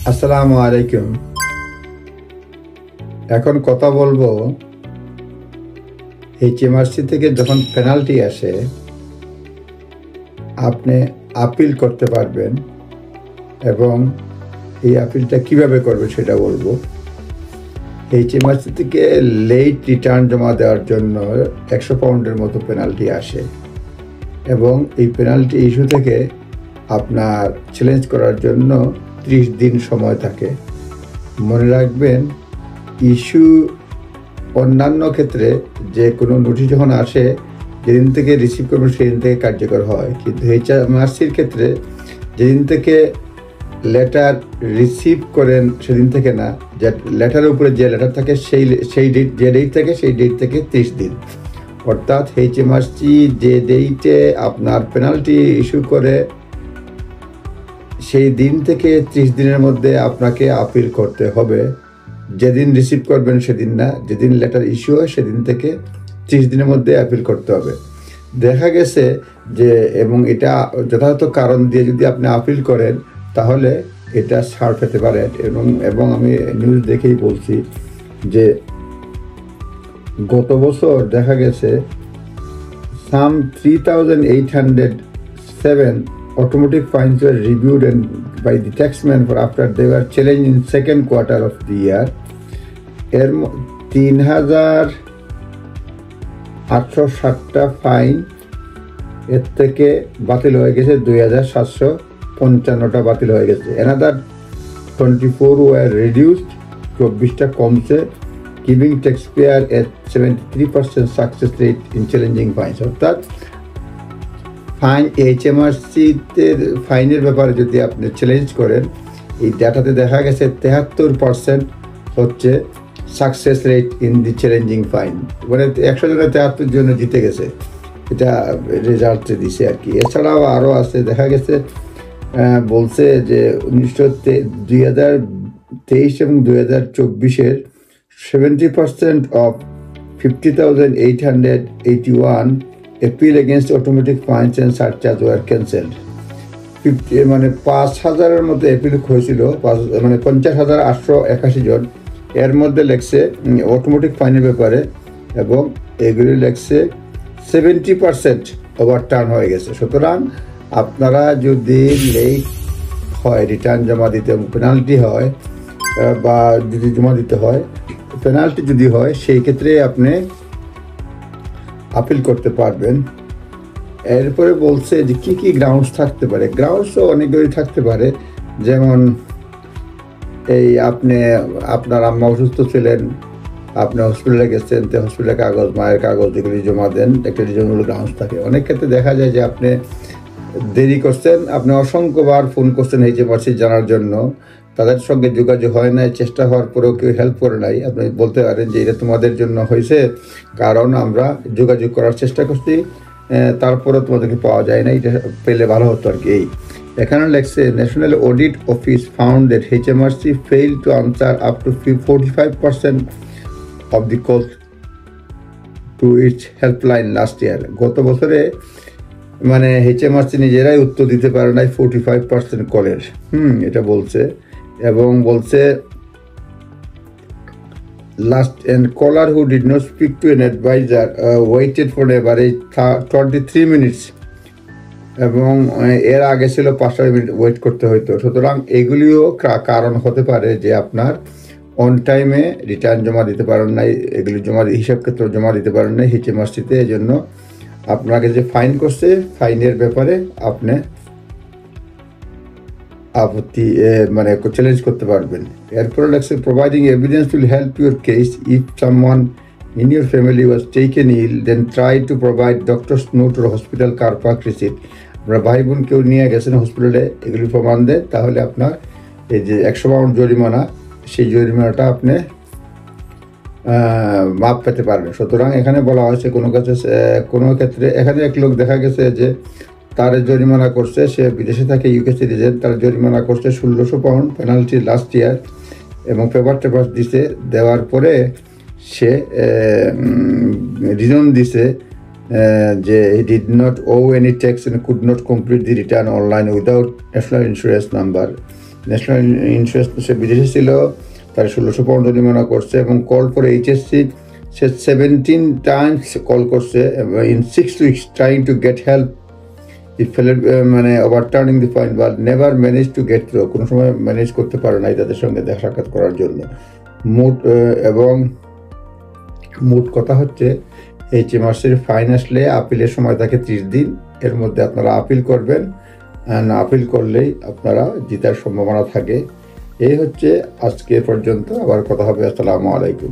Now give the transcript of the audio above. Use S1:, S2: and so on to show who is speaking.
S1: আসসালামু আলাইকুম। এখন কথা বলবো এইচএমআরসি থেকে যখন পেনাল্টি আসে আপনি আপিল করতে পারবেন এবং এই আপিলটা কিভাবে করবে সেটা বলবো। এইচএমআরসি থেকে লেট রিটার্ন জমা দেওয়ার জন্য 100 পাউন্ডের মতো পেনাল্টি আসে এবং এই পেনাল্টি ইস্যু থেকে আপনার চ্যালেঞ্জ করার জন্য 30 দিন সময় থাকে। মনে রাখবেন, ইস্যু অন্যান্য ক্ষেত্রে যে কোনো নোটিশ যখন আসে যেদিন থেকে রিসিভ করবেন সেদিন থেকে কার্যকর হয়, কিন্তু এইচএমআরসির ক্ষেত্রে যেদিন থেকে লেটার রিসিভ করেন সেদিন থেকে না, যে লেটারের উপরে যে লেটার থাকে সেই ডেট, যে ডেট থাকে সেই ডেট থেকে 30 দিন। অর্থাৎ এইচএমআরসি যে ডেটে আপনার পেনাল্টি ইস্যু করে সেই দিন থেকে 30 দিনের মধ্যে আপনাকে আপিল করতে হবে। যেদিন রিসিভ করবেন সেদিন না, যেদিন লেটার ইস্যু হয় সেদিন থেকে 30 দিনের মধ্যে আপিল করতে হবে। দেখা গেছে যে, এবং এটা যথাযথ কারণ দিয়ে যদি আপনি আপিল করেন তাহলে এটা ছাড় পেতে পারেন। এবং আমি নিউজ দেখেই বলছি যে গত বছর দেখা গেছে some 3,807 automotive fines were reviewed and by the taxman for after they were challenged in second quarter of the year. 3,860টা ফাইন এর থেকে বাতিল হয়ে গেছে, 2,755টা বাতিল হয়ে গেছে। another 24 were reduced, 24টা কমছে, giving taxpayer a 73% success rate in challenging fines। অর্থাৎ ফাইন এইচএমআরসিতে ফাইনের ব্যাপারে যদি আপনি চ্যালেঞ্জ করেন, এই ডাটাতে দেখা গেছে 73% হচ্ছে success rate in the challenging fine. মানে 100 জনের 73 জন জিতে গেছে, এটা রেজাল্টে দিছে আর কি। এছাড়াও আরও আছে, দেখা গেছে বলছে যে 2023 এবং 2024-এর 70% of 50,881 appeal against automatic fines and surcharge were cancelled। 5,000-এর মতো অ্যাপিল হয়েছিল, মানে 50,881 জন। এর মধ্যে লেখছে অটোমেটিক ফাইনের ব্যাপারে, এবং এগুলি লেখছে 70% ওভারটার্ন হয়ে গেছে। সুতরাং আপনারা যদি লেট হয় রিটার্ন জমা দিতে, পেনাল্টি হয় বা যদি জমা দিতে হয়, পেনাল্টি যদি হয়, সেই ক্ষেত্রে আপনি আপিল করতে পারবেন। এরপরে বলছে যে কি কি গ্রাউন্ডস থাকতে পারে। গ্রাউন্ডসও অনেকগুলি থাকতে পারে, যেমন এই আপনার আম্মা অসুস্থ ছিলেন, আপনি হসপিটালে গেছেন, তো হসপিটালের কাগজ, মায়ের কাগজ, যেগুলি জমা দেন, একটা রিজনেবল গ্রাউন্ডস থাকে। অনেক ক্ষেত্রে দেখা যায় যে আপনি দেরি করছেন, আপনি অসংখ্যবার ফোন করছেন এইচএমআরসি জানার জন্য, তাদের সঙ্গে যোগাযোগ হয় নাই, চেষ্টা হওয়ার পরেও কেউ হেল্প করে নাই। আপনি বলতে পারেন যে এটা তোমাদের জন্য হয়েছে, কারণ আমরা যোগাযোগ করার চেষ্টা করছি, তারপরেও তোমাদেরকে পাওয়া যায় না, এটা পেলে ভালো হতো আর কি। এখানে লেখছে national audit office found that HMRC fail to answer up to 45% of the call to its helpline last year. গত বছরে মানে এইচএমআরসি নিজেরাই উত্তর দিতে পারে নাই 45% কলের। এটা বলছে, এবং বলছে last and caller who did not speak to an advisor waited for an average 23 minutes, এবং এর আগে ছিল 5 মিনিট ওয়েট করতে হইতো। সুতরাং এগুলিও কারণ হতে পারে যে আপনার অন টাইমে রিটার্ন জমা দিতে পারেন নাই, এগুলি হিসাব ক্ষেত্রে জমা দিতে পারেন নাই এইচএমআরসিতে। এই জন্য আপনাকে যে ফাইন করছে, ফাইনের ব্যাপারে আপনি আপত্তি মানে চ্যালেঞ্জ করতে পারবেন। এরপরে লাগছে providing evidence will help your case if someone in your family was taken ill then try to provide doctor's note or hospital car park receipt. আপনার ভাই বোন কেউ নিয়ে গেছেন হসপিটালে, এগুলি প্রমাণ দেয়, তাহলে আপনার এই যে 100 পাউন্ড জরিমানা, সেই জরিমানাটা আপনি মাপ পেতে পারবেন। সুতরাং এখানে বলা হয়েছে কোনো ক্ষেত্রে এখানে এক লোক দেখা গেছে যে তার জরিমানা করছে, সে বিদেশে থাকে, ইউকে সিটিজেন, তার জরিমানা করছে 1600 পাউন্ড পেনাল্টি লাস্ট ইয়ার, এবং পেপার দিছে। দেওয়ার পরে সে রিজন দিছে যে he did not owe any tax and could not complete the return online without national insurance number। National insurance, সে বিদেশে ছিল, তার 1600 পাউন্ড জরিমানা করছে এবং কল ফর এইচএসসি সে 17 টাইমস কল করছে in 6 weeks trying to get help মানে overturning the point, but never manage to get through, কোনো সময় ম্যানেজ করতে পারে নাই তাদের সঙ্গে দেখা সাক্ষাৎ করার জন্য। মোট কথা হচ্ছে HMRCর ফাইন আসলে আপিলের সময় থাকে 30 দিন, এর মধ্যে আপনারা আপিল করবেন, আপিল করলেই আপনারা জেতার সম্ভাবনা থাকে। এই হচ্ছে আজকে পর্যন্ত, আবার কথা হবে। আসসালামু আলাইকুম।